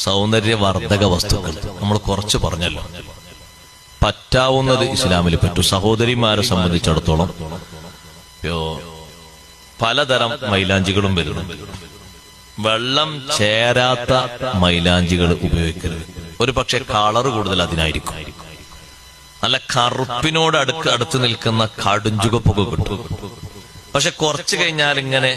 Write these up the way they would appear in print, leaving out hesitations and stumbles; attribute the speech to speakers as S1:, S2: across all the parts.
S1: സൗന്ദര്യവർദ്ധക വസ്തുക്കൾ നമ്മൾ കുറച്ച് പറഞ്ഞല്ലോ. പറ്റാവുന്നത് ഇസ്ലാമിൽ പറ്റും. സഹോദരിമാരെ സംബന്ധിച്ചിടത്തോളം പലതരം മൈലാഞ്ചികളും വരുന്നുണ്ട്. വെള്ളം ചേരാത്ത മൈലാഞ്ചികൾ ഉപയോഗിക്കരുത്. ഒരു പക്ഷെ കളറ് കൂടുതൽ അതിനായിരിക്കും. നല്ല കറുപ്പിനോട് അടുത്ത് നിൽക്കുന്ന കടുഞ്ചുകപ്പൊക്കെ കിട്ടും. പക്ഷെ കുറച്ച് കഴിഞ്ഞാൽ ഇങ്ങനെ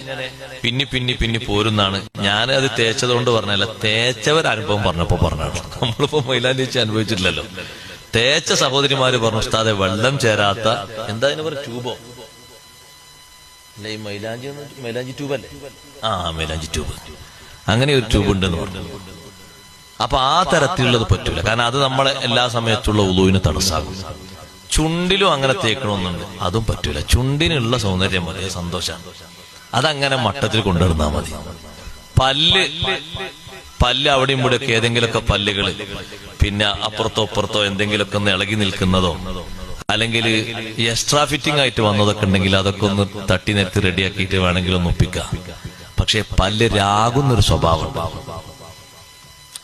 S1: പിന്നി പോരുന്നാണ്. ഞാൻ അത് തേച്ചതുകൊണ്ട് പറഞ്ഞല്ല, തേച്ചവരനുഭവം പറഞ്ഞപ്പോ പറഞ്ഞാണ്. നമ്മളിപ്പോ മൈലാഞ്ചി അനുഭവിച്ചിട്ടില്ലല്ലോ. തേച്ച സഹോദരിമാര് പറഞ്ഞു, ഉസ്താദെ വെള്ളം ചേരാത്ത എന്താ ഇതിന് പറയുക, ട്യൂബോ അല്ല, ഈ മൈലാഞ്ചി ട്യൂബല്ലേ? മൈലാഞ്ചി ട്യൂബ്, അങ്ങനെ ഒരു ട്യൂബ് ഉണ്ടെന്ന് പറഞ്ഞു. അപ്പൊ ആ തരത്തിലുള്ളത് പറ്റൂല. കാരണം അത് നമ്മളെ എല്ലാ സമയത്തുള്ള ഉളുവിന് തടസ്സാകും. ചുണ്ടിലും അങ്ങനെ തേക്കണമെന്നുണ്ട്, അതും പറ്റൂല. ചുണ്ടിനുള്ള സൗന്ദര്യം മതി, സന്തോഷമാണ്. അതങ്ങനെ മട്ടത്തിൽ കൊണ്ടുവരുന്നാ മതി. പല്ല് അവിടെയും ഇവിടെയൊക്കെ ഏതെങ്കിലുമൊക്കെ പല്ലുകൾ പിന്നെ അപ്പുറത്തോ എന്തെങ്കിലുമൊക്കെ ഒന്ന് ഇളകി നിൽക്കുന്നതോ അല്ലെങ്കിൽ എക്സ്ട്രാ ഫിറ്റിംഗ് ആയിട്ട് വന്നതൊക്കെ ഉണ്ടെങ്കിൽ അതൊക്കെ ഒന്ന് തട്ടി നിരത്തി റെഡിയാക്കിയിട്ട് വേണമെങ്കിൽ ഒന്ന് ഒപ്പിക്കാം. പക്ഷെ പല്ല് രാകുന്നൊരു സ്വഭാവം ഉണ്ടാവും.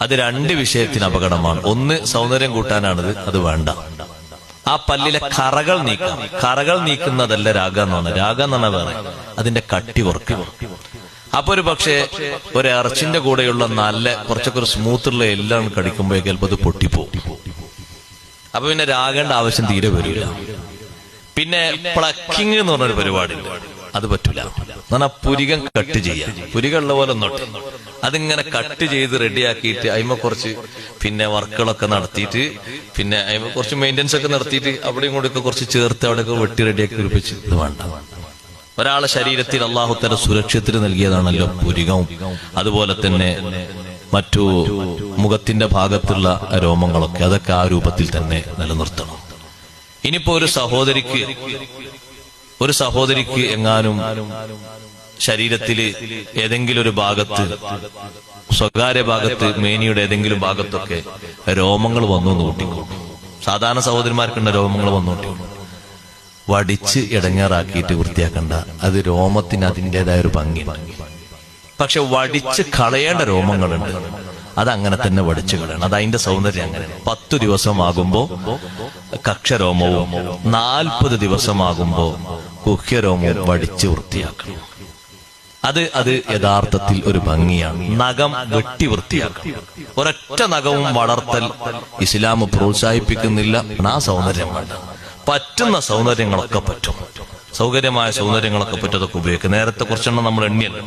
S1: അത് രണ്ട് വിഷയത്തിന് അപകടമാണ്. ഒന്ന്, സൗന്ദര്യം കൂട്ടാനാണിത്, അത് വേണ്ട. ആ പല്ലിലെ കറകൾ നീക്കുന്നതല്ല രാഗം എന്ന് പറഞ്ഞാൽ. രാഗം എന്ന് പറഞ്ഞാൽ വേറെ, അതിന്റെ കട്ടി കുറയ്ക്കും. അപ്പൊ ഒരു പക്ഷേ ഒരു ഇറച്ചിന്റെ കൂടെയുള്ള നല്ല കുറച്ചൊക്കെ ഒരു സ്മൂത്തുള്ള എല്ലാം കടിക്കുമ്പോ ചിലപ്പോൾ അത് പൊട്ടിപ്പോവും. അപ്പൊ പിന്നെ രാഗേണ്ട ആവശ്യം തീരെ വരില്ല. പിന്നെ പ്ലക്കിങ് എന്ന് പറഞ്ഞൊരു പരിപാടി ഉണ്ട്, അത് പറ്റൂല. എന്നാൽ പുരികം കട്ട് ചെയ്യാം. പുരികം ഉള്ള പോലെ ഒന്നോട്ടെ അതിങ്ങനെ കട്ട് ചെയ്ത് റെഡിയാക്കിയിട്ട് അതിമ കുറച്ച് പിന്നെ വർക്കുകളൊക്കെ നടത്തിയിട്ട് പിന്നെ അതിമ കുറച്ച് മെയിൻ്റെനൻസ് ഒക്കെ നടത്തിയിട്ട് അവിടെയും കൂടെ ഒക്കെ കുറച്ച് ചേർത്ത് അവിടെയൊക്കെ വെട്ടി റെഡിയാക്കി കുറിപ്പിച്ച് ഇത് വേണ്ട. ഒരാളെ ശരീരത്തിൽ അള്ളാഹു തആല സുരക്ഷത്തിന് നൽകിയതാണല്ലോ പുരികവും. അതുപോലെ തന്നെ മറ്റു മുഖത്തിന്റെ ഭാഗത്തുള്ള രോമങ്ങളൊക്കെ, അതൊക്കെ ആ രൂപത്തിൽ തന്നെ നിലനിർത്തണം. ഇനിയിപ്പോ ഒരു സഹോദരിക്ക് എങ്ങാനും ശരീരത്തില് ഏതെങ്കിലും ഒരു ഭാഗത്ത്, സ്വകാര്യ ഭാഗത്ത്, മേനിയുടെ ഏതെങ്കിലും ഭാഗത്തൊക്കെ രോമങ്ങൾ വന്നു കൂട്ടിക്കോളും. സാധാരണ സഹോദരിമാർക്കുണ്ട രോമങ്ങൾ വന്നോട്ടിക്കോളും. വടിച്ച് ഇടങ്ങേറാക്കിയിട്ട് വൃത്തിയാക്കണ്ട. അത് രോമത്തിന് അതിൻ്റെതായ ഒരു ഭംഗിയുണ്ട്. പക്ഷെ വടിച്ച് കളയേണ്ട രോമങ്ങളുണ്ട്, അതങ്ങനെ തന്നെ വടിച്ചു കളയണം. അത് അതിന്റെ സൗന്ദര്യം അങ്ങനെ. 10 ദിവസമാകുമ്പോ കക്ഷരോമവും 40 ദിവസമാകുമ്പോ കുഹ്യരോമവും വടിച്ച് വൃത്തിയാക്കണം. അത് യഥാർത്ഥത്തിൽ ഒരു ഭംഗിയാണ്. നഖം വെട്ടി വൃത്തിയാക്കണം. ഒരൊറ്റ നഖവും വളർത്തൽ ഇസ്ലാം പ്രോത്സാഹിപ്പിക്കുന്നില്ല. ആ സൗന്ദര്യം വേണ്ട. പറ്റുന്ന സൗന്ദര്യങ്ങളൊക്കെ പറ്റും. സൗകര്യമായ സൗന്ദര്യങ്ങളൊക്കെ പറ്റും. അതൊക്കെ ഉപയോഗിക്കും. നേരത്തെ കുറച്ചെണ്ണം നമ്മൾ എണ്ണിയല്ല.